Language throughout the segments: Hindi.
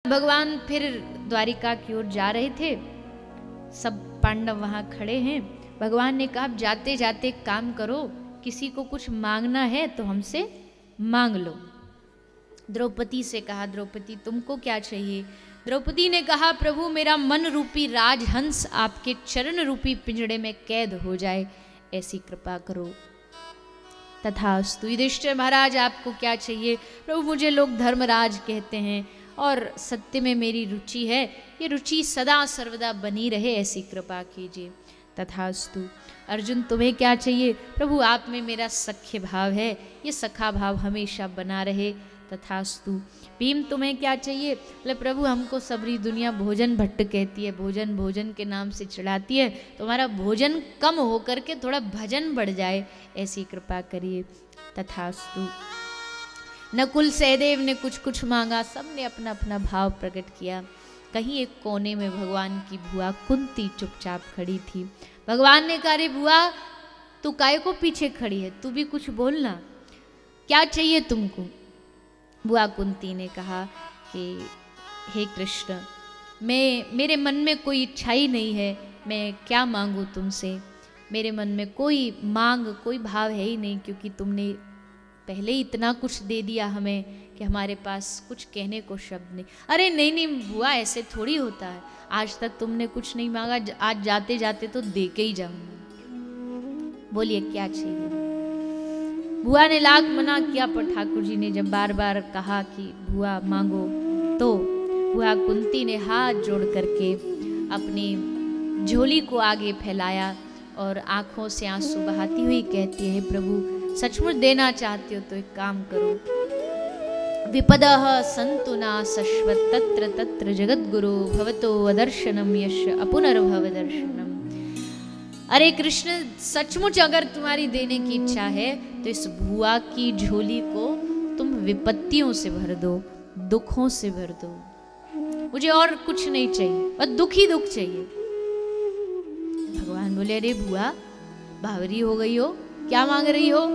भगवान फिर द्वारिका की ओर जा रहे थे, सब पांडव वहां खड़े हैं। भगवान ने कहा जाते जाते एक काम करो, किसी को कुछ मांगना है तो हमसे मांग लो। द्रौपदी से कहा, द्रौपदी तुमको क्या चाहिए? द्रौपदी ने कहा, प्रभु मेरा मन रूपी राजहंस आपके चरण रूपी पिंजड़े में कैद हो जाए, ऐसी कृपा करो। तथास्तु। युधिष्ठिर महाराज आपको क्या चाहिए? प्रभु मुझे लोग धर्मराज कहते हैं और सत्य में मेरी रुचि है, ये रुचि सदा सर्वदा बनी रहे, ऐसी कृपा कीजिए। तथास्तु। अर्जुन तुम्हें क्या चाहिए? प्रभु आप में मेरा सख्य भाव है, ये सखा भाव हमेशा बना रहे। तथास्तु। भीम तुम्हें क्या चाहिए? बोले प्रभु हमको सबरी दुनिया भोजन भट्ट कहती है, भोजन भोजन के नाम से चिढ़ाती है, तुम्हारा भोजन कम हो करके थोड़ा भजन बढ़ जाए, ऐसी कृपा करिए। तथास्तु। नकुल सहदेव ने कुछ कुछ मांगा, सब ने अपना अपना भाव प्रकट किया। कहीं एक कोने में भगवान की बुआ कुंती चुपचाप खड़ी थी। भगवान ने कहा, रे बुआ तू काय को पीछे खड़ी है, तू भी कुछ बोलना, क्या चाहिए तुमको? बुआ कुंती ने कहा कि हे कृष्ण, मेरे मन में कोई इच्छा ही नहीं है, मैं क्या मांगू तुमसे? मेरे मन में कोई मांग कोई भाव है ही नहीं, क्योंकि तुमने पहले ही इतना कुछ दे दिया हमें कि हमारे पास कुछ कहने को शब्द नहीं। अरे नहीं नहीं बुआ, ऐसे थोड़ी होता है, आज तक तुमने कुछ नहीं मांगा, आज जाते जाते तो दे के ही जाऊंगा। बोलिए क्या चाहिए? बुआ ने लाख मना किया, पर ठाकुर जी ने जब बार बार कहा कि बुआ मांगो, तो बुआ कुंती ने हाथ जोड़ करके अपनी झोली को आगे फैलाया और आंखों से आंसू बहाती हुई कहती है, प्रभु सचमुच देना चाहते हो तो एक काम करो, विपदः सन्तु न शश्वत् तत्र तत्र जगद्गुरु भवतो अदर्शनम यश अपुनर्भव दर्शनम। अरे कृष्ण सचमुच अगर तुम्हारी देने की इच्छा है तो इस बुआ की झोली को तुम विपत्तियों से भर दो, दुखों से भर दो, मुझे और कुछ नहीं चाहिए, बस दुख ही दुख चाहिए। भगवान बोले, अरे बुआ बावरी हो गई हो, क्या मांग रही हो?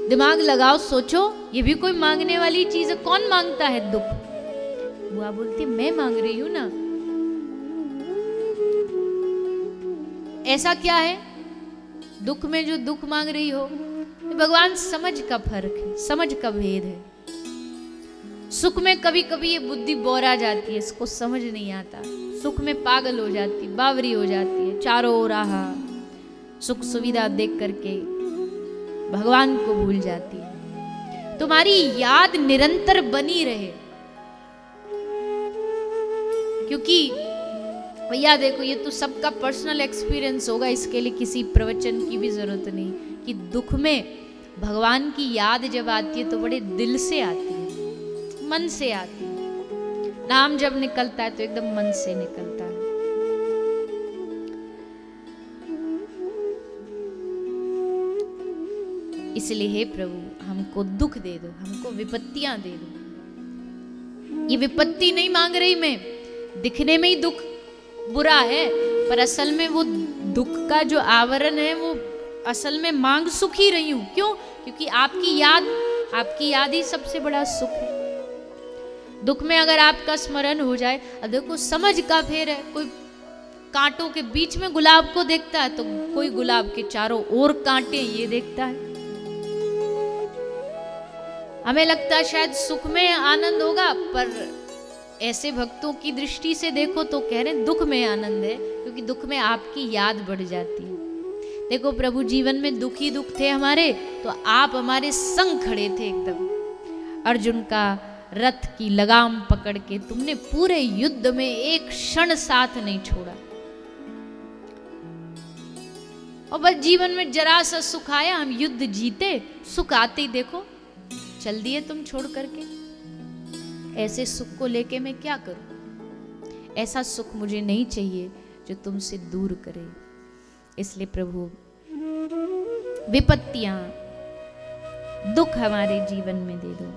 दिमाग लगाओ, सोचो, ये भी कोई मांगने वाली चीज है? कौन मांगता है दुख? बुआ बोलती, मैं मांग रही हूं ना। ऐसा क्या है दुख में जो दुख मांग रही हो? भगवान समझ का फर्क है, समझ का भेद है। सुख में कभी कभी ये बुद्धि बोरा जाती है, इसको समझ नहीं आता, सुख में पागल हो जाती, बावरी हो जाती है, चारों ओर आहा सुख सुविधा देख करके भगवान को भूल जाती है। तुम्हारी याद निरंतर बनी रहे, क्योंकि भैया देखो ये तो सबका पर्सनल एक्सपीरियंस होगा, इसके लिए किसी प्रवचन की भी जरूरत नहीं, कि दुख में भगवान की याद जब आती है तो बड़े दिल से आती है, मन से आती है। नाम जब निकलता है तो एकदम मन से निकलता है। इसलिए हे प्रभु हमको दुख दे दो, हमको विपत्तियां दे दो। ये विपत्ति नहीं मांग रही मैं, दिखने में ही दुख बुरा है, पर असल में वो दुख का जो आवरण है वो असल में मांग सुख ही रही हूं। क्यों? क्योंकि आपकी याद ही सबसे बड़ा सुख है। दुख में अगर आपका स्मरण हो जाए, देखो समझ का फेर है, कोई कांटों के बीच में गुलाब को देखता है तो कोई गुलाब के चारों ओर कांटे ये देखता है। हमें लगता है शायद सुख में आनंद होगा, पर ऐसे भक्तों की दृष्टि से देखो तो कह रहे दुख में आनंद है, क्योंकि दुख में आपकी याद बढ़ जाती है। देखो प्रभु जीवन में दुख ही दुख थे हमारे, तो आप हमारे संग खड़े थे एकदम। अर्जुन का रथ की लगाम पकड़ के तुमने पूरे युद्ध में एक क्षण साथ नहीं छोड़ा, और बस जीवन में जरा सा सुख आया, हम युद्ध जीते, सुख आते ही देखो चल दिए तुम छोड़ करके। ऐसे सुख को लेके मैं क्या करूं? ऐसा सुख मुझे नहीं चाहिए जो तुमसे दूर करे। इसलिए प्रभु विपत्तियां दुख हमारे जीवन में दे दो।